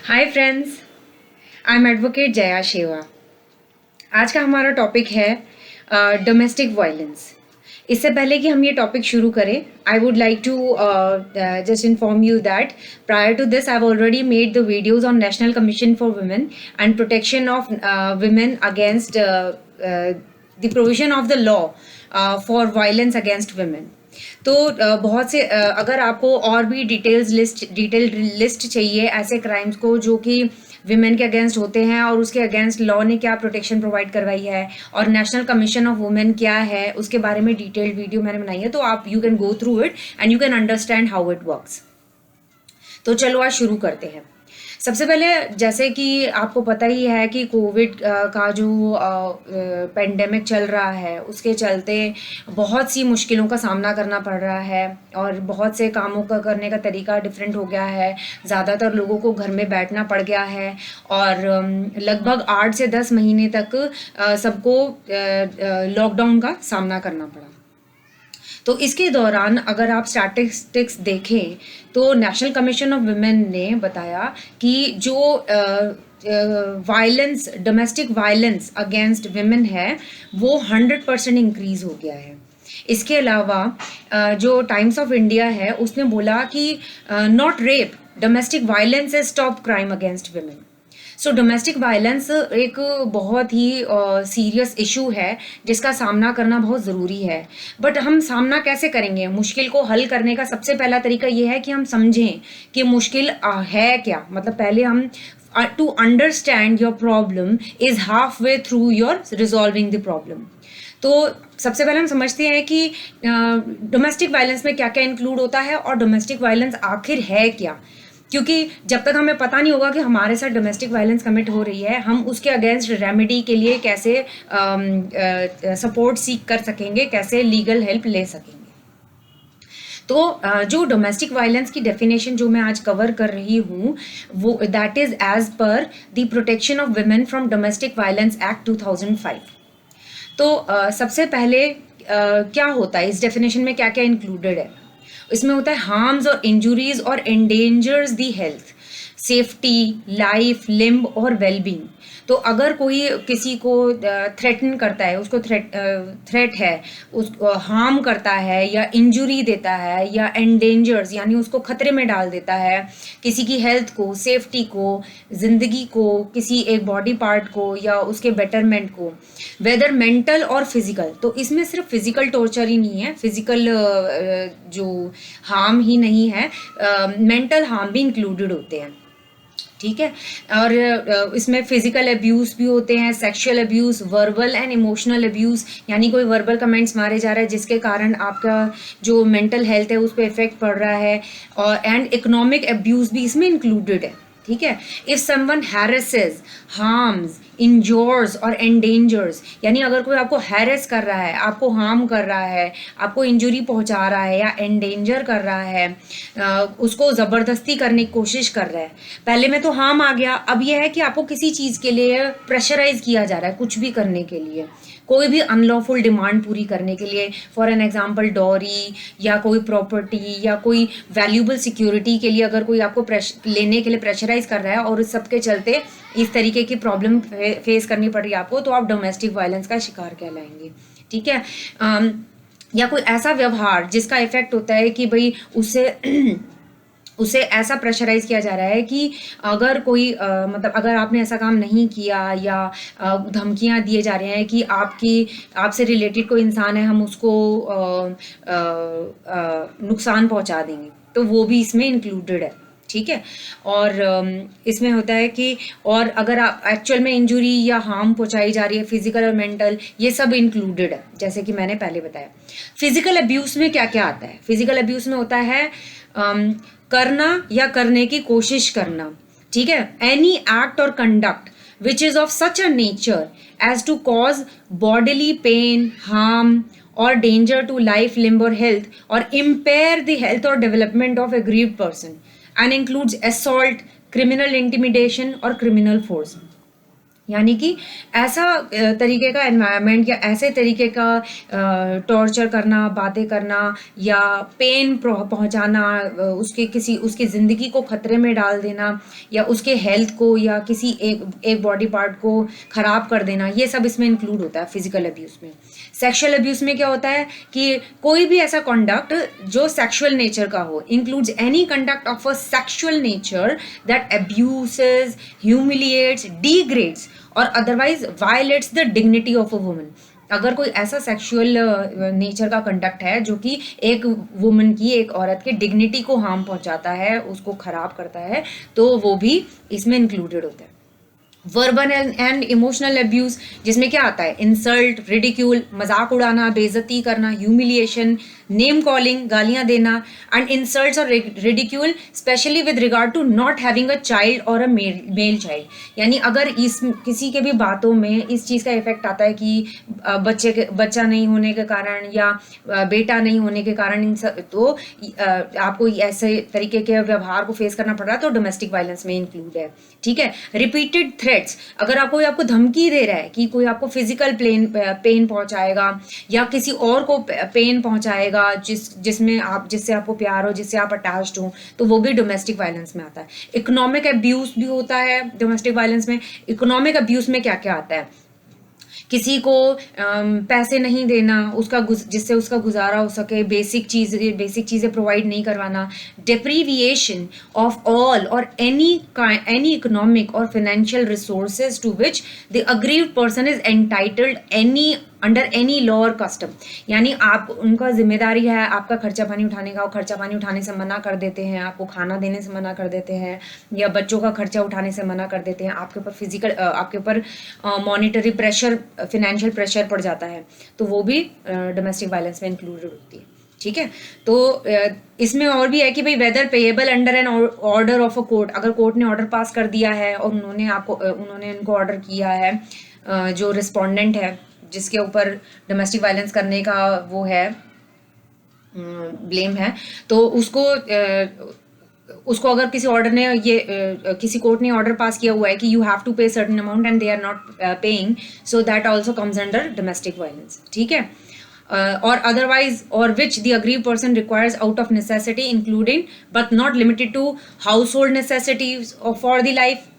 Hi friends, I am advocate Jaya शेवा। आज का हमारा टॉपिक है डोमेस्टिक वायलेंस। इससे पहले कि हम ये टॉपिक शुरू करें, I would like to just inform you that prior to this I have already made the videos on national commission for women and protection of women against the provision of the law for violence against women. तो बहुत से अगर आपको और भी detailed list चाहिए ऐसे crimes को जो कि विमेन के अगेंस्ट होते हैं और उसके अगेंस्ट लॉ ने क्या प्रोटेक्शन प्रोवाइड करवाई है और नेशनल कमीशन ऑफ वुमेन क्या है, उसके बारे में डिटेल्ड वीडियो मैंने बनाई है, तो आप you can go through it and you can understand how it works. तो चलो आज शुरू करते हैं। सबसे पहले जैसे कि आपको पता ही है कि कोविड का जो पेंडेमिक चल रहा है उसके चलते बहुत सी मुश्किलों का सामना करना पड़ रहा है और बहुत से कामों का करने का तरीका डिफरेंट हो गया है। ज़्यादातर लोगों को घर में बैठना पड़ गया है और लगभग 8 से 10 महीने तक सबको लॉकडाउन का सामना करना पड़ा। तो इसके दौरान अगर आप स्टैटिस्टिक्स देखें तो नेशनल कमीशन ऑफ वुमेन ने बताया कि जो violence, domestic violence against women है वो 100% इंक्रीज हो गया है। इसके अलावा जो टाइम्स ऑफ इंडिया है उसने बोला कि not rape, domestic violence is top crime against women. So domestic violence एक बहुत ही सीरियस इशू है जिसका सामना करना बहुत ज़रूरी है। बट हम सामना कैसे करेंगे? मुश्किल को हल करने का सबसे पहला तरीका ये है कि हम समझें कि मुश्किल है क्या। मतलब पहले हम to understand your problem is half way through your resolving the problem. तो सबसे पहले हम समझते हैं कि डोमेस्टिक वायलेंस में क्या क्या इंक्लूड होता है और डोमेस्टिक वायलेंस आखिर है क्या। क्योंकि जब तक हमें पता नहीं होगा कि हमारे साथ डोमेस्टिक वायलेंस कमिट हो रही है, हम उसके अगेंस्ट रेमेडी के लिए कैसे सपोर्ट सीख कर सकेंगे, कैसे लीगल हेल्प ले सकेंगे। तो जो डोमेस्टिक वायलेंस की डेफिनेशन जो मैं आज कवर कर रही हूँ वो that is as per the protection of women from domestic violence act 2005। तो सबसे पहले क्या होता है, इस डेफिनेशन में क्या क्या इंक्लूडेड है? इसमें होता है हार्म्स और इंजुरीज और endangers the health, safety, life, limb और वेलबींग। तो अगर कोई किसी को थ्रेटन करता है, उसको थ्रेट है, उसको हार्म करता है या इंजुरी देता है या एंडेंजर्स यानी उसको खतरे में डाल देता है किसी की हेल्थ को, सेफ्टी को, ज़िंदगी को, किसी एक बॉडी पार्ट को या उसके बेटरमेंट को, वेदर मेंटल और फिजिकल। तो इसमें सिर्फ फिजिकल टॉर्चर ही नहीं है, फिजिकल जो हार्म ही नहीं है, मेंटल हार्म भी इंक्लूडेड होते हैं। ठीक है। और इसमें फिजिकल अब्यूज़ भी होते हैं, sexual abuse, verbal and emotional abuse, यानी कोई वर्बल कमेंट्स मारे जा रहे हैं जिसके कारण आपका जो मेंटल हेल्थ है उस पर इफेक्ट पड़ रहा है। और एंड इकोनॉमिक अब्यूज़ भी इसमें इंक्लूडेड है। ठीक है। इफ समवन हैरेसेस, हार्म्स, इंजोर्स और एंडेंजर्स, यानी अगर कोई आपको हैरेस कर रहा है, आपको हार्म कर रहा है, आपको इंजुरी पहुंचा रहा है या एंडेंजर कर रहा है, उसको ज़बरदस्ती करने की कोशिश कर रहा है। पहले में तो हार्म आ गया, अब यह है कि आपको किसी चीज़ के लिए प्रेशराइज किया जा रहा है, कुछ भी करने के लिए, कोई भी अनलॉफुल डिमांड पूरी करने के लिए। फॉर एन एग्जांपल डॉरी या कोई प्रॉपर्टी या कोई वैल्यूबल सिक्योरिटी के लिए अगर कोई आपको लेने के लिए प्रेशराइज कर रहा है और इस सब के चलते इस तरीके की प्रॉब्लम फेस करनी पड़ रही है आपको, तो आप डोमेस्टिक वायलेंस का शिकार कहलाएंगे। ठीक है। या कोई ऐसा व्यवहार जिसका इफेक्ट होता है कि भाई उसे ऐसा प्रेशराइज किया जा रहा है कि अगर कोई मतलब अगर आपने ऐसा काम नहीं किया या धमकियां दिए जा रहे हैं कि आपसे रिलेटेड कोई इंसान है, हम उसको नुकसान पहुंचा देंगे, तो वो भी इसमें इंक्लूडेड है। ठीक है। और इसमें होता है कि और अगर आप एक्चुअल में इंजुरी या हार्म पहुंचाई जा रही है, फिजिकल और मेंटल, ये सब इंक्लूडेड है जैसे कि मैंने पहले बताया। फिजिकल अब्यूज़ में क्या क्या आता है? फिजिकल अब्यूज़ में होता है करना या करने की कोशिश करना। ठीक है। Any act or conduct which is of such a nature as to cause bodily pain, harm or danger to life, limb or health or impair the health or development of aggrieved person and includes assault, criminal intimidation or criminal force. यानी कि ऐसा तरीके का environment या ऐसे तरीके का torture करना, बातें करना या पेन पहुंचाना, उसकी ज़िंदगी को खतरे में डाल देना या उसके हेल्थ को या किसी एक बॉडी पार्ट को ख़राब कर देना, ये सब इसमें इंक्लूड होता है फिजिकल अब्यूज़ में। सेक्शुअल अब्यूज़ में क्या होता है कि कोई भी ऐसा कॉन्डक्ट जो सेक्शुअल नेचर का हो, includes any conduct of a sexual nature that abuses, humiliates, degrades और otherwise violates the dignity of a woman. अगर कोई ऐसा सेक्सुअल नेचर का कंडक्ट है जो कि एक वुमन की, एक औरत के डिग्निटी को हार्म पहुंचाता है, उसको खराब करता है, तो वो भी इसमें इंक्लूडेड होता है। वर्बल एंड इमोशनल अब्यूज, जिसमें क्या आता है, इंसल्ट, रिडिक्यूल, मजाक उड़ाना, बेइज्जती करना, ह्यूमिलिएशन, नेम कॉलिंग, गालियां देना, and insults or ridicule specially with regard to not having a child or a male child. यानी अगर इस किसी के भी बातों में इस चीज़ का इफेक्ट आता है कि बच्चा नहीं होने के कारण या बेटा नहीं होने के कारण तो आपको ऐसे तरीके के व्यवहार को फेस करना पड़ रहा है, तो डोमेस्टिक वायलेंस में इंक्लूड है। ठीक है। रिपीटेड थ्रेट्स, अगर आपको धमकी दे रहा है कि कोई आपको फिजिकल पेन पहुंचाएगा या किसी और को पेन पहुंचाएगा जिससे आपको प्यार हो, जिससे आप अटैच्ड हो, तो वो भी डोमेस्टिक वायलेंस में आता है। इकोनॉमिक अब्यूज भी होता है डोमेस्टिक वायलेंस में। इकोनॉमिक अब्यूज में क्या क्या आता है, किसी को पैसे नहीं देना जिससे उसका गुजारा हो सके, बेसिक चीज़ें प्रोवाइड नहीं करवाना, deprivation of all or any economic or financial resources to which the aggrieved person is entitled under any law or custom. यानी आप उनका जिम्मेदारी है आपका खर्चा पानी उठाने का, वो खर्चा पानी उठाने से मना कर देते हैं, आपको खाना देने से मना कर देते हैं या बच्चों का खर्चा उठाने से मना कर देते हैं, आपके ऊपर मॉनिटरी प्रेशर, फिनेंशियल प्रेशर पड़ जाता है, तो वो भी डोमेस्टिक वायलेंस में इंक्लूडेड होती है। ठीक है। तो इसमें और भी है कि भाई whether payable under an order of a court, अगर कोर्ट ने ऑर्डर पास कर दिया है और उन्होंने इनको ऑर्डर किया है, जो रिस्पोंडेंट है जिसके ऊपर डोमेस्टिक वायलेंस करने का वो है ब्लेम है, तो उसको अगर किसी ऑर्डर ने किसी कोर्ट ने ऑर्डर पास किया हुआ है कि you have to pay certain amount and they are not paying, so that also comes under domestic violence. ठीक है। or otherwise, or which the aggrieved person requires out of necessity, including but not limited to household necessities or for the life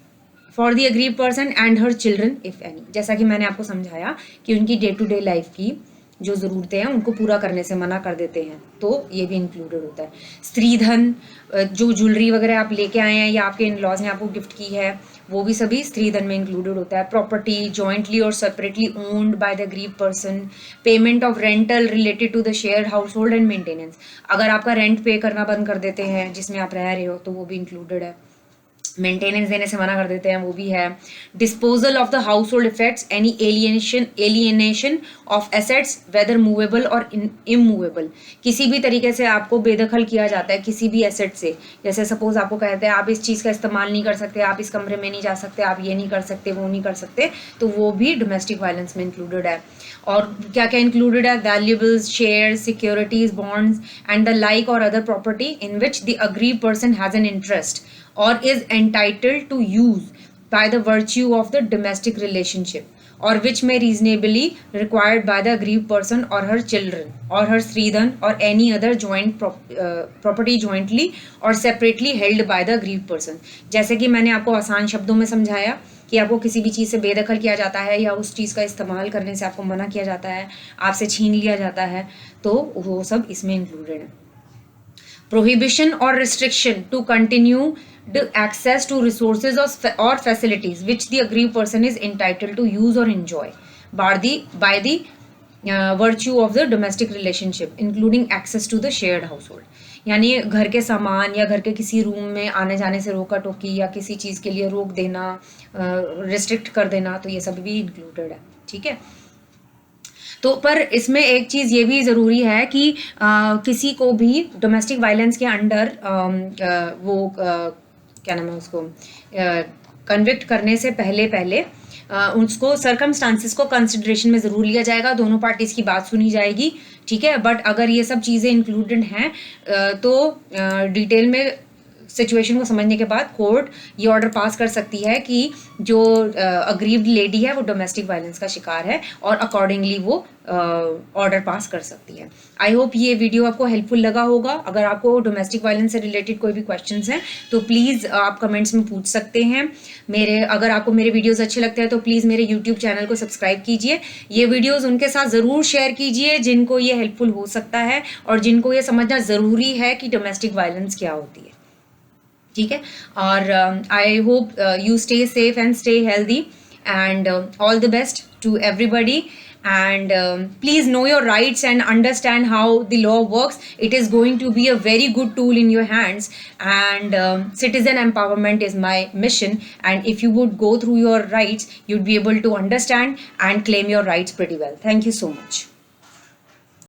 for the aggrieved person and her children if any। जैसा कि मैंने आपको समझाया कि उनकी day to day life की जो ज़रूरतें हैं उनको पूरा करने से मना कर देते हैं, तो ये भी इंक्लूडेड होता है। स्त्रीधन, जो ज्वेलरी वगैरह आप लेके आए हैं या आपके इन लॉज ने आपको गिफ्ट की है, वो भी सभी स्त्रीधन में इंक्लूडेड होता है। Property jointly or separately owned by the aggrieved person, payment of rental related to the shared household and maintenance, अगर आपका रेंट पे करना बंद कर देते हैं जिसमें आप रह रहे हो तो वो भी इंक्लूडेड है। मेंटेनेंस देने से मना कर देते हैं, वो भी है। Disposal of the household effects, any alienation of assets whether movable or immovable, किसी भी तरीके से आपको बेदखल किया जाता है किसी भी एसेट से, जैसे सपोज आपको कहते हैं आप इस चीज़ का इस्तेमाल नहीं कर सकते, आप इस कमरे में नहीं जा सकते, आप ये नहीं कर सकते, वो नहीं कर सकते, तो वो भी डोमेस्टिक वायलेंस में इंक्लूडेड है। और क्या क्या इंक्लूडेड है, valuables, share, securities, bonds and the like और other property in which the aggrieved person has an interest or is entitled to use by the virtue of the domestic relationship or which may reasonably required by the aggrieved person or her children or her stridhan or any other joint property jointly or separately held by the aggrieved person। जैसे कि मैंने आपको आसान शब्दों में समझाया कि आपको किसी भी चीज़ से बेदखल किया जाता है या उस चीज़ का इस्तेमाल करने से आपको मना किया जाता है, आपसे छीन लिया जाता है, तो वो सब इसमें इंक्लूडेड है। Prohibition or restriction to continue the access to resources or facilities which the aggrieved person is entitled to use or enjoy by the virtue of the domestic relationship including access to the shared household। यानी घर के सामान या घर के किसी room में आने जाने से रोका टोकी या किसी चीज़ के लिए रोक देना, रिस्ट्रिक्ट कर देना, तो ये सब भी इंक्लूडेड है। ठीक है। तो पर इसमें एक चीज़ ये भी ज़रूरी है कि किसी को भी डोमेस्टिक वायलेंस के अंडर क्या नाम है उसको कन्विक्ट करने से पहले उसको सर्कमस्टांसिस को कंसिडरेशन में ज़रूर लिया जाएगा, दोनों पार्टीज की बात सुनी जाएगी। ठीक है। बट अगर ये सब चीज़ें इंक्लूडेड हैं तो डिटेल में सिचुएशन को समझने के बाद कोर्ट ये ऑर्डर पास कर सकती है कि जो अग्रीव्ड लेडी है वो डोमेस्टिक वायलेंस का शिकार है, और अकॉर्डिंगली वो ऑर्डर पास कर सकती है। आई होप ये वीडियो आपको हेल्पफुल लगा होगा। अगर आपको डोमेस्टिक वायलेंस से रिलेटेड कोई भी क्वेश्चंस हैं तो प्लीज़ आप कमेंट्स में पूछ सकते हैं। अगर आपको मेरे वीडियोस अच्छे लगते हैं तो प्लीज़ मेरे यूट्यूब चैनल को सब्सक्राइब कीजिए। ये वीडियोस उनके साथ ज़रूर शेयर कीजिए जिनको ये हेल्पफुल हो सकता है और जिनको ये समझना ज़रूरी है कि डोमेस्टिक वायलेंस क्या होती है। ठीक है, और I hope you stay safe and stay healthy, and all the best to everybody, and please know your rights and understand how the law works. It is going to be a very good tool in your hands, and citizen empowerment is my mission, and if you would go through your rights you'd be able to understand and claim your rights pretty well. Thank you so much.